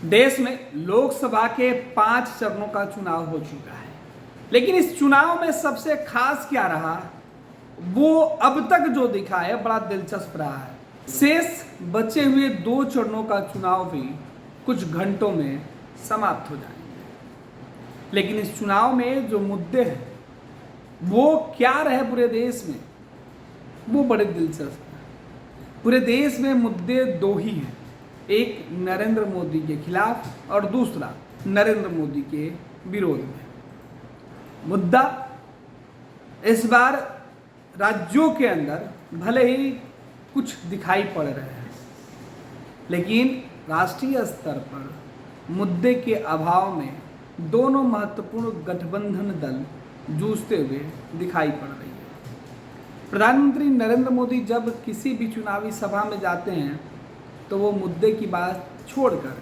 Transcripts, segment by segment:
देश में लोकसभा के 5 चरणों का चुनाव हो चुका है, लेकिन इस चुनाव में सबसे खास क्या रहा, वो अब तक जो दिखा है बड़ा दिलचस्प रहा है। शेष बचे हुए 2 चरणों का चुनाव भी कुछ घंटों में समाप्त हो जाएंगे, लेकिन इस चुनाव में जो मुद्दे हैं वो क्या रहे पूरे देश में, वो बड़े दिलचस्प है। पूरे देश में मुद्दे 2 ही हैं, एक नरेंद्र मोदी के खिलाफ और दूसरा नरेंद्र मोदी के विरोध में। मुद्दा इस बार राज्यों के अंदर भले ही कुछ दिखाई पड़ रहे हैं, लेकिन राष्ट्रीय स्तर पर मुद्दे के अभाव में दोनों महत्वपूर्ण गठबंधन दल जूझते हुए दिखाई पड़ रही है। प्रधानमंत्री नरेंद्र मोदी जब किसी भी चुनावी सभा में जाते हैं तो वो मुद्दे की बात छोड़कर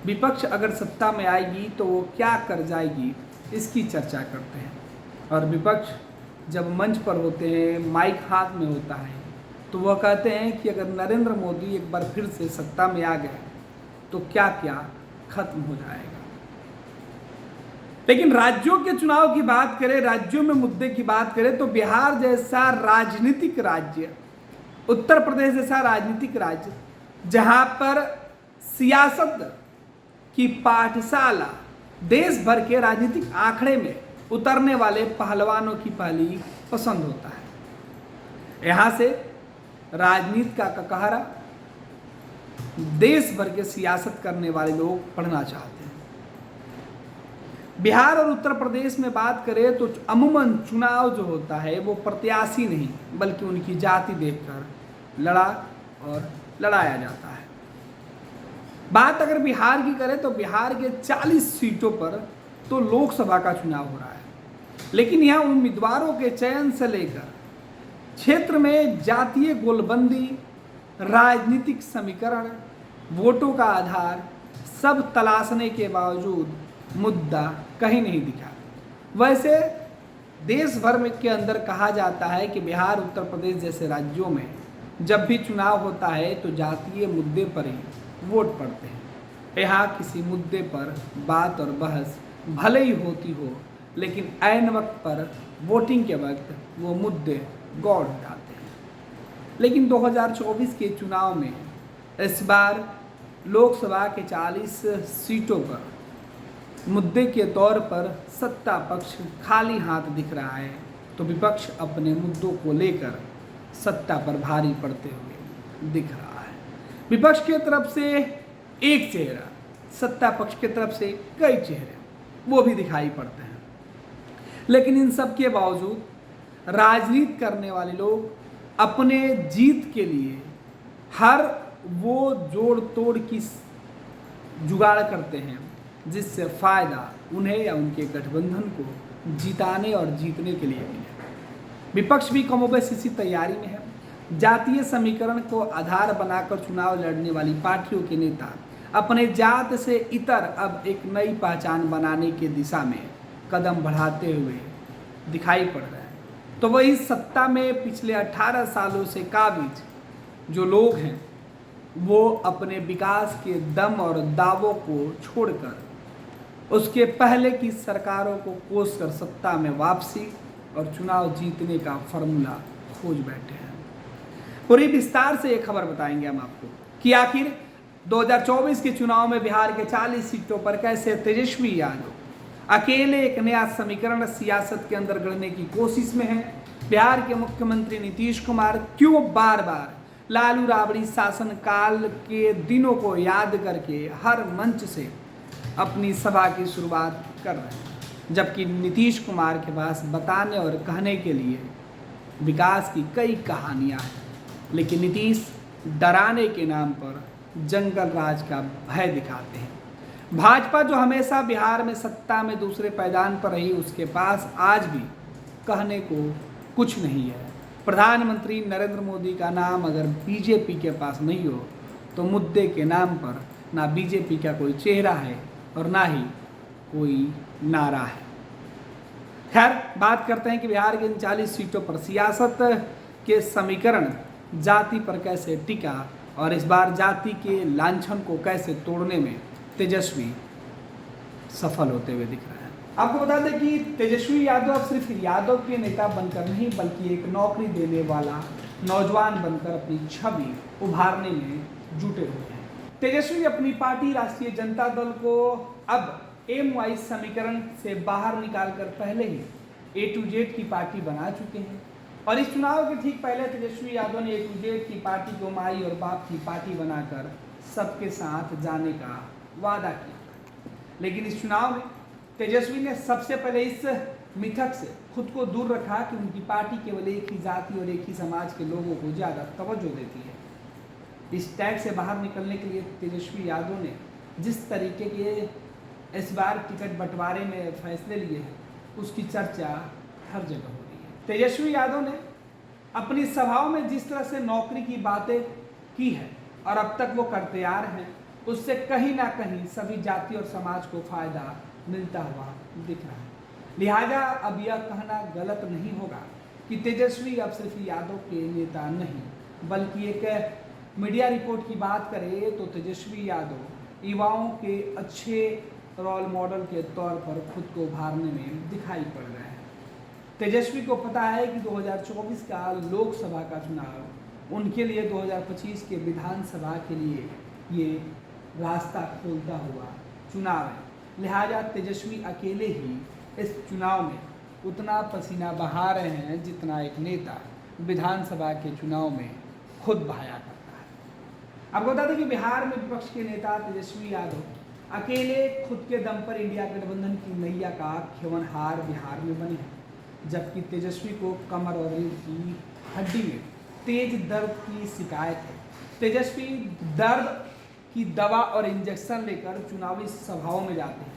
विपक्ष अगर सत्ता में आएगी तो वो क्या कर जाएगी इसकी चर्चा करते हैं, और विपक्ष जब मंच पर होते हैं, माइक हाथ में होता है, तो वह कहते हैं कि अगर नरेंद्र मोदी एक बार फिर से सत्ता में आ गए तो क्या क्या खत्म हो जाएगा। लेकिन राज्यों के चुनाव की बात करें, राज्यों में मुद्दे की बात करें, तो बिहार जैसा राजनीतिक राज्य, उत्तर प्रदेश जैसा राजनीतिक राज्य जहां पर सियासत की पाठशाला देश भर के राजनीतिक आंकड़े में उतरने वाले पहलवानों की पहली पसंद होता है, यहां से राजनीति का ककहरा देश भर के सियासत करने वाले लोग पढ़ना चाहते हैं। बिहार और उत्तर प्रदेश में बात करें तो अमूमन चुनाव जो होता है वो प्रत्याशी नहीं बल्कि उनकी जाति देखकर लड़ा और लड़ाया जाता है। बात अगर बिहार की करें तो बिहार के 40 सीटों पर तो लोकसभा का चुनाव हो रहा है, लेकिन यहाँ उम्मीदवारों के चयन से लेकर क्षेत्र में जातीय गोलबंदी, राजनीतिक समीकरण, वोटों का आधार सब तलाशने के बावजूद मुद्दा कहीं नहीं दिखा। वैसे देश भर में के अंदर कहा जाता है कि बिहार, उत्तर प्रदेश जैसे राज्यों में जब भी चुनाव होता है तो जातीय मुद्दे पर ही वोट पड़ते हैं। यहाँ किसी मुद्दे पर बात और बहस भले ही होती हो, लेकिन ऐन वक्त पर वोटिंग के वक्त वो मुद्दे गौड़ हो जाते हैं। लेकिन 2024 के चुनाव में इस बार लोकसभा के 40 सीटों पर मुद्दे के तौर पर सत्ता पक्ष खाली हाथ दिख रहा है, तो विपक्ष अपने मुद्दों को लेकर सत्ता पर भारी पड़ते हुए दिख रहा है। विपक्ष की तरफ से एक चेहरा, सत्ता पक्ष की तरफ से कई चेहरे वो भी दिखाई पड़ते हैं, लेकिन इन सब के बावजूद राजनीति करने वाले लोग अपने जीत के लिए हर वो जोड़ तोड़ की जुगाड़ करते हैं जिससे फायदा उन्हें या उनके गठबंधन को जिताने और जीतने के लिए मिले। विपक्ष भी कमोबेश इसी तैयारी में है। जातीय समीकरण को आधार बनाकर चुनाव लड़ने वाली पार्टियों के नेता अपने जात से इतर अब एक नई पहचान बनाने की दिशा में कदम बढ़ाते हुए दिखाई पड़ रहे हैं। तो वही सत्ता में पिछले 18 सालों से काबिज जो लोग हैं वो अपने विकास के दम और दावों को छोड़कर उसके पहले की सरकारों को कोस कर सत्ता में वापसी और चुनाव जीतने का फॉर्मूला खोज बैठे हैं। पूरी विस्तार से एक खबर बताएंगे हम आपको कि आखिर 2024 के चुनाव में बिहार के 40 सीटों पर कैसे तेजस्वी यादव अकेले एक नया समीकरण सियासत के अंदर गढ़ने की कोशिश में है। बिहार के मुख्यमंत्री नीतीश कुमार क्यों बार बार लालू राबड़ी शासनकाल के दिनों को याद करके हर मंच से अपनी सभा की शुरुआत कर रहे हैं, जबकि नीतीश कुमार के पास बताने और कहने के लिए विकास की कई कहानियां हैं, लेकिन नीतीश डराने के नाम पर जंगल राज का भय दिखाते हैं। भाजपा जो हमेशा बिहार में सत्ता में दूसरे पायदान पर रही, उसके पास आज भी कहने को कुछ नहीं है। प्रधानमंत्री नरेंद्र मोदी का नाम अगर बीजेपी के पास नहीं हो तो मुद्दे के नाम पर ना बीजेपी का कोई चेहरा है और ना ही कोई नारा है। खैर, बात करते हैं कि बिहार के इन 40 सीटों पर सियासत के समीकरण जाति पर कैसे टिका और इस बार जाति के लांछन को कैसे तोड़ने में तेजस्वी सफल होते हुए दिख रहे हैं। आपको बता दें कि तेजस्वी यादव अब सिर्फ यादव के नेता बनकर नहीं बल्कि एक नौकरी देने वाला नौजवान बनकर अपनी छवि उभारने में जुटे हुए हैं। तेजस्वी अपनी पार्टी राष्ट्रीय जनता दल को अब एम वाइज समीकरण से बाहर निकालकर पहले ही A to Z की पार्टी बना चुके हैं और इस चुनाव के ठीक पहले तेजस्वी यादव ने A to Z की पार्टी को माई और बाप की पार्टी बनाकर सबके साथ जाने का वादा किया। लेकिन इस चुनाव में तेजस्वी ने सबसे पहले इस मिथक से खुद को दूर रखा कि उनकी पार्टी केवल एक ही जाति और एक ही समाज के लोगों को ज़्यादा तवज्जो देती है। इस टैग से बाहर निकलने के लिए तेजस्वी यादव ने जिस तरीके के इस बार टिकट बंटवारे में फैसले लिए हैं उसकी चर्चा हर जगह हो रही है। तेजस्वी यादव ने अपनी सभाओं में जिस तरह से नौकरी की बातें की है और अब तक वो करते आ रहे हैं उससे कहीं ना कहीं सभी जाति और समाज को फायदा मिलता हुआ दिख रहा है। लिहाजा अब यह कहना गलत नहीं होगा कि तेजस्वी अब सिर्फ यादव के नेता नहीं बल्कि एक मीडिया रिपोर्ट की बात करें तो तेजस्वी यादव युवाओं के अच्छे रोल मॉडल के तौर पर खुद को उभारने में दिखाई पड़ रहे हैं। तेजस्वी को पता है कि 2024 का लोकसभा का चुनाव उनके लिए 2025 के विधानसभा के लिए ये रास्ता खोलता हुआ चुनाव है। लिहाजा तेजस्वी अकेले ही इस चुनाव में उतना पसीना बहा रहे हैं जितना एक नेता विधानसभा के चुनाव में खुद बहाया करता है। आपको बता दें कि बिहार में विपक्ष के नेता तेजस्वी यादव अकेले खुद के दम पर इंडिया गठबंधन की नैया का खेवनहार बिहार में बने हैं, जबकि तेजस्वी को कमर और रीढ़ की हड्डी में तेज दर्द की शिकायत है। तेजस्वी दर्द की दवा और इंजेक्शन लेकर चुनावी सभाओं में जाते हैं।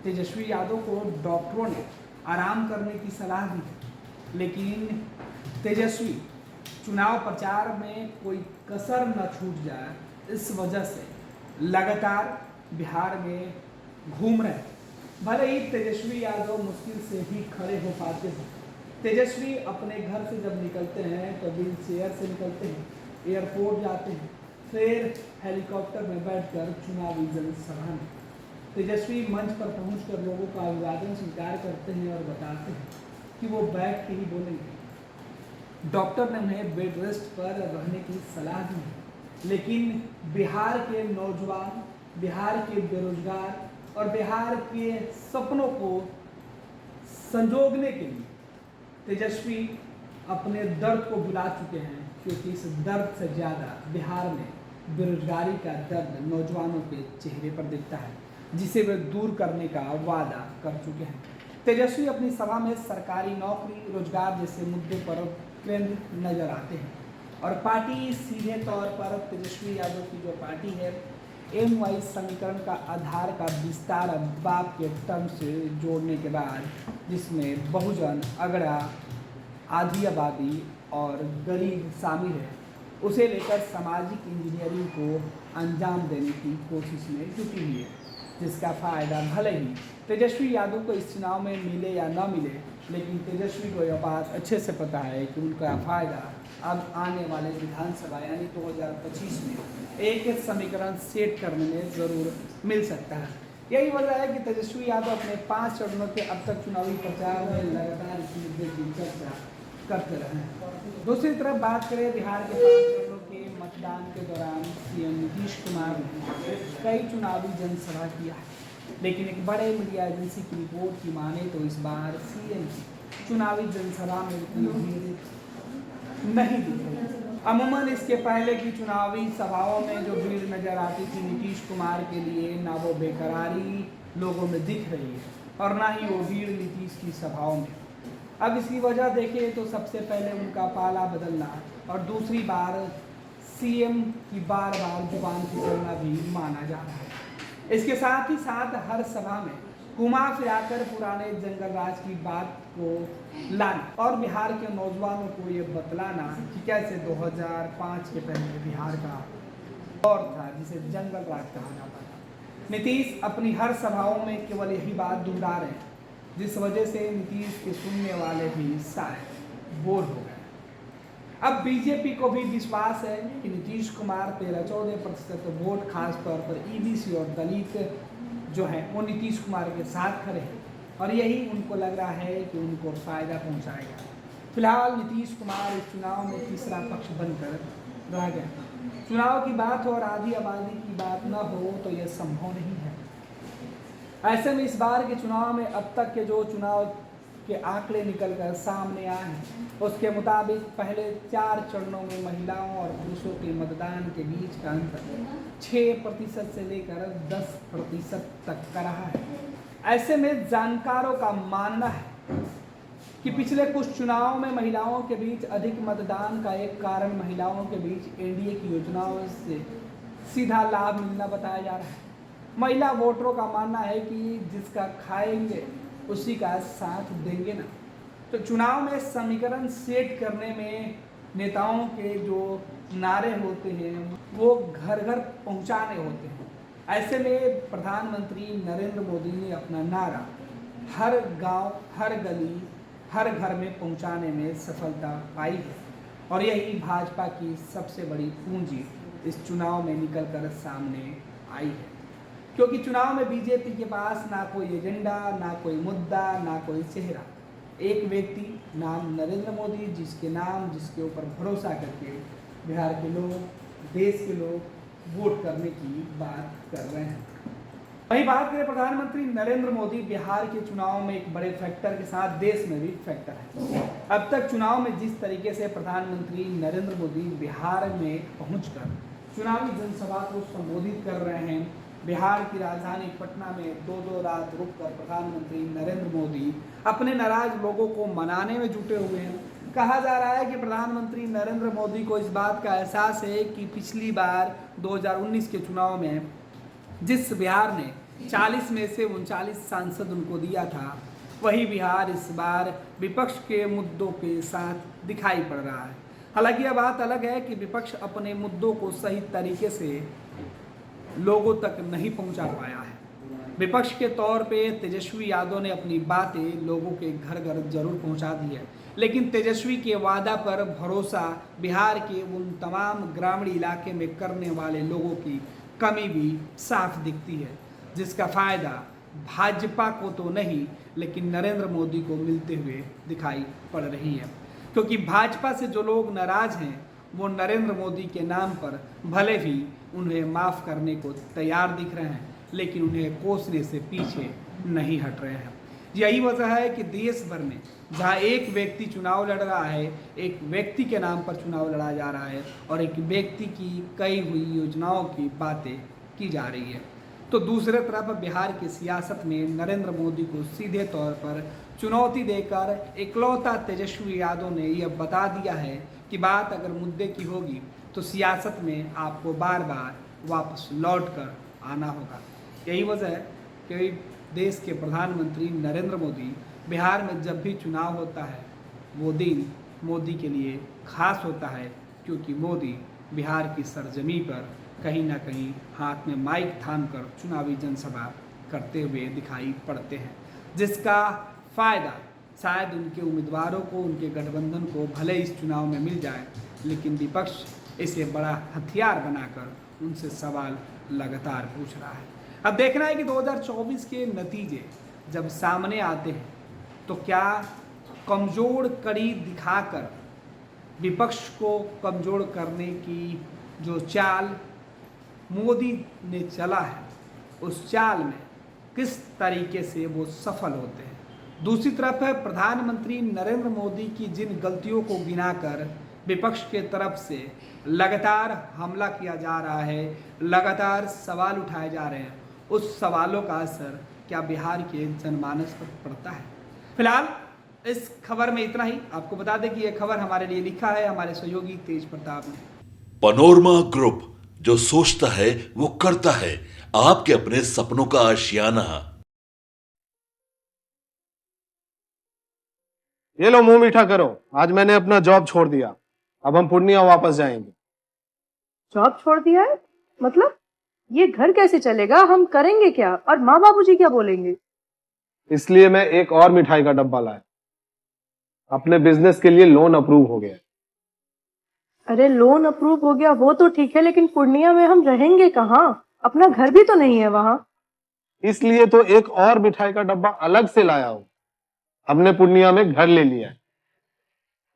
तेजस्वी यादव को डॉक्टरों ने आराम करने की सलाह दी है, लेकिन तेजस्वी चुनाव प्रचार में कोई कसर न छूट जाए इस वजह से लगातार बिहार में घूम रहे हैं। भले ही तेजस्वी यादव मुश्किल से ही खड़े हो पाते हैं। तेजस्वी अपने घर से जब निकलते हैं तो व्हील चेयर से निकलते हैं, एयरपोर्ट जाते हैं, फिर हेलीकॉप्टर में बैठकर चुनावी जनसभा में तेजस्वी मंच पर पहुंचकर लोगों का अभिवादन स्वीकार करते हैं और बताते हैं कि वो बैठ के ही बोलेंगे। डॉक्टर ने उन्हें बेड रेस्ट पर रहने की सलाह दी है, लेकिन बिहार के नौजवान, बिहार के बेरोजगार और बिहार के सपनों को संजोगने के लिए तेजस्वी अपने दर्द को भुला चुके हैं, क्योंकि इस दर्द से ज़्यादा बिहार में बेरोजगारी का दर्द नौजवानों के चेहरे पर दिखता है, जिसे वे दूर करने का वादा कर चुके हैं। तेजस्वी अपनी सभा में सरकारी नौकरी, रोजगार जैसे मुद्दे पर केंद्रित नजर आते हैं और पार्टी सीधे तौर पर तेजस्वी यादव की जो पार्टी है एम वाइज समीकरण का आधार का विस्तार बाप के टर्म से जोड़ने के बाद, जिसमें बहुजन, अगड़ा, आधी आबादी और गरीब शामिल है, उसे लेकर सामाजिक इंजीनियरिंग को अंजाम देने की कोशिश में जुटी हुई है, जिसका फ़ायदा भले ही तेजस्वी यादव को इस चुनाव में मिले या ना मिले, लेकिन तेजस्वी को यह बात अच्छे से पता है कि उनका फ़ायदा अब आने वाले विधानसभा यानी 2025 में एक समीकरण सेट करने में ज़रूर मिल सकता है। यही वजह है कि तेजस्वी यादव अपने 5 चरणों के अब तक चुनावी प्रचार में लगातार इस मुद्दे की चर्चा करते रहे हैं। दूसरी तरफ बात करें बिहार के 5 चरणों के मतदान के दौरान सीएम नीतीश कुमार ने कई चुनावी जनसभा किया है, लेकिन एक बड़े मीडिया एजेंसी की रिपोर्ट की माने तो इस बार सीएम की चुनावी जनसभा में उतनी भीड़ नहीं दिख रही। अमूमन इसके पहले की चुनावी सभाओं में जो भीड़ नजर आती थी नीतीश कुमार के लिए, ना वो बेकरारी लोगों में दिख रही है और ना ही वो भीड़ नीतीश की सभाओं में। अब इसकी वजह देखें तो सबसे पहले उनका पाला बदलना और दूसरी बार सीएम की बार बार जुबान फिसलना भी माना जा रहा है। इसके साथ ही साथ हर सभा में घुमा फिराकर पुराने जंगल राज की बात को लाना और बिहार के नौजवानों को ये बतलाना कि कैसे 2005 के पहले बिहार का दौर था जिसे जंगल राज कहा जाता था। नीतीश अपनी हर सभाओं में केवल यही बात दोहरा रहे हैं, जिस वजह से नीतीश के सुनने वाले भी शायद बोर हो गए। अब बीजेपी को भी विश्वास है कि नीतीश कुमार 13-14% वोट खास तौर पर ईबीसी और दलित जो है वो नीतीश कुमार के साथ खड़े हैं और यही उनको लग रहा है कि उनको फायदा पहुंचाएगा। फिलहाल नीतीश कुमार इस चुनाव में तीसरा पक्ष बनकर रह गए। चुनाव की बात हो और आधी आबादी की बात न हो तो यह संभव नहीं है। ऐसे में इस बार के चुनाव में अब तक के जो चुनाव के आंकड़े निकलकर सामने आए हैं उसके मुताबिक पहले 4 चरणों में महिलाओं और पुरुषों के मतदान के बीच का अंतर 6% से लेकर 10% तक का रहा है। ऐसे में जानकारों का मानना है कि पिछले कुछ चुनाव में महिलाओं के बीच अधिक मतदान का एक कारण महिलाओं के बीच एनडीए की योजनाओं से सीधा लाभ मिलना बताया जा रहा है। महिला वोटरों का मानना है कि जिसका खाएंगे उसी का साथ देंगे ना। तो चुनाव में समीकरण सेट करने में नेताओं के जो नारे होते हैं वो घर घर पहुंचाने होते हैं। ऐसे में प्रधानमंत्री नरेंद्र मोदी ने अपना नारा हर गांव, हर गली, हर घर में पहुंचाने में सफलता पाई है और यही भाजपा की सबसे बड़ी पूंजी इस चुनाव में निकलकर सामने आई है। क्योंकि चुनाव में बीजेपी के पास ना कोई एजेंडा, ना कोई मुद्दा, ना कोई चेहरा, एक व्यक्ति नाम नरेंद्र मोदी जिसके ऊपर भरोसा करके बिहार के लोग, देश के लोग वोट करने की बात कर रहे हैं। वही बात करें प्रधानमंत्री नरेंद्र मोदी बिहार के चुनाव में एक बड़े फैक्टर के साथ देश में भी फैक्टर है। अब तक चुनाव में जिस तरीके से प्रधानमंत्री नरेंद्र मोदी बिहार में पहुंचकर चुनावी जनसभा को संबोधित कर रहे हैं, बिहार की राजधानी पटना में 2-2 रात रुककर प्रधानमंत्री नरेंद्र मोदी अपने नाराज लोगों को मनाने में जुटे हुए हैं। कहा जा रहा है कि प्रधानमंत्री नरेंद्र मोदी को इस बात का एहसास है कि पिछली बार 2019 के चुनाव में जिस बिहार ने 40 में से 39 सांसद उनको दिया था, वही बिहार इस बार विपक्ष के मुद्दों के साथ दिखाई पड़ रहा है। हालांकि यह बात अलग है कि विपक्ष अपने मुद्दों को सही तरीके से लोगों तक नहीं पहुंचा पाया है। विपक्ष के तौर पे तेजस्वी यादव ने अपनी बातें लोगों के घर घर जरूर पहुंचा दी है, लेकिन तेजस्वी के वादा पर भरोसा बिहार के उन तमाम ग्रामीण इलाके में करने वाले लोगों की कमी भी साफ दिखती है, जिसका फ़ायदा भाजपा को तो नहीं लेकिन नरेंद्र मोदी को मिलते हुए दिखाई पड़ रही है। क्योंकि भाजपा से जो लोग नाराज हैं वो नरेंद्र मोदी के नाम पर भले ही उन्हें माफ़ करने को तैयार दिख रहे हैं, लेकिन उन्हें कोसने से पीछे नहीं हट रहे हैं। यही वजह है कि देश भर में जहाँ एक व्यक्ति चुनाव लड़ रहा है, एक व्यक्ति के नाम पर चुनाव लड़ा जा रहा है और एक व्यक्ति की कई हुई योजनाओं की बातें की जा रही है, तो दूसरे तरफ बिहार की सियासत में नरेंद्र मोदी को सीधे तौर पर चुनौती देकर इकलौता तेजस्वी यादव ने यह बता दिया है कि बात अगर मुद्दे की होगी तो सियासत में आपको बार बार वापस लौट कर आना होगा। यही वजह है कि देश के प्रधानमंत्री नरेंद्र मोदी बिहार में जब भी चुनाव होता है वो दिन मोदी के लिए खास होता है, क्योंकि मोदी बिहार की सरजमी पर कहीं ना कहीं हाथ में माइक थामकर चुनावी जनसभा करते हुए दिखाई पड़ते हैं, जिसका फ़ायदा शायद उनके उम्मीदवारों को, उनके गठबंधन को भले इस चुनाव में मिल जाए, लेकिन विपक्ष इसे बड़ा हथियार बनाकर उनसे सवाल लगातार पूछ रहा है। अब देखना है कि 2024 के नतीजे जब सामने आते हैं तो क्या कमज़ोर कड़ी दिखाकर विपक्ष को कमज़ोर करने की जो चाल मोदी ने चला है उस चाल में किस तरीके से वो सफल होते हैं। दूसरी तरफ है प्रधानमंत्री नरेंद्र मोदी की जिन गलतियों को गिनाकर विपक्ष के तरफ से लगातार हमला किया जा रहा है, लगातार सवाल उठाए जा रहे हैं, उस सवालों का असर क्या बिहार के जनमानस पर पड़ता है। फिलहाल इस खबर में इतना ही। आपको बता दें कि यह खबर हमारे लिए लिखा है हमारे सहयोगी तेज प्रताप ने। पनोरमा ग्रुप, जो सोचता है वो करता है, आपके अपने सपनों का आशियाना। ये लो मुंह मीठा करो, आज मैंने अपना जॉब छोड़ दिया, अब हम पूर्णिया वापस जाएंगे। जॉब छोड़ दिया है? मतलब ये घर कैसे चलेगा? हम करेंगे क्या? और माँ बाबूजी क्या बोलेंगे? इसलिए मैं एक और मिठाई का डब्बा लाया। अपने बिजनेस के लिए लोन अप्रूव हो गया। अरे लोन अप्रूव हो गया वो तो ठीक है, लेकिन पूर्णिया में हम रहेंगे कहाँ? अपना घर भी तो नहीं है वहाँ। इसलिए तो एक और मिठाई का डब्बा अलग से लाया हूँ। हमने पूर्णिया में घर ले लिया है,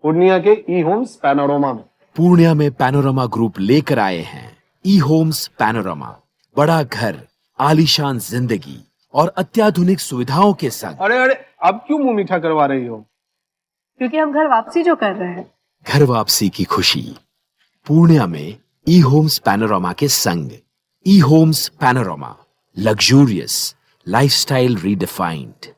पूर्णिया के ई होम्स पैनोरमा में। पूर्णिया में पैनोरमा ग्रुप लेकर आए हैं ई होम्स पैनोरमा। बड़ा घर, आलीशान जिंदगी और अत्याधुनिक सुविधाओं के संग। अरे अरे, अब क्यों मुंह मीठा करवा रही हो? क्योंकि हम घर वापसी जो कर रहे हैं। घर वापसी की खुशी पूर्णिया में ई होम्स पैनोरमा के संग। E homes panorama, luxurious lifestyle redefined.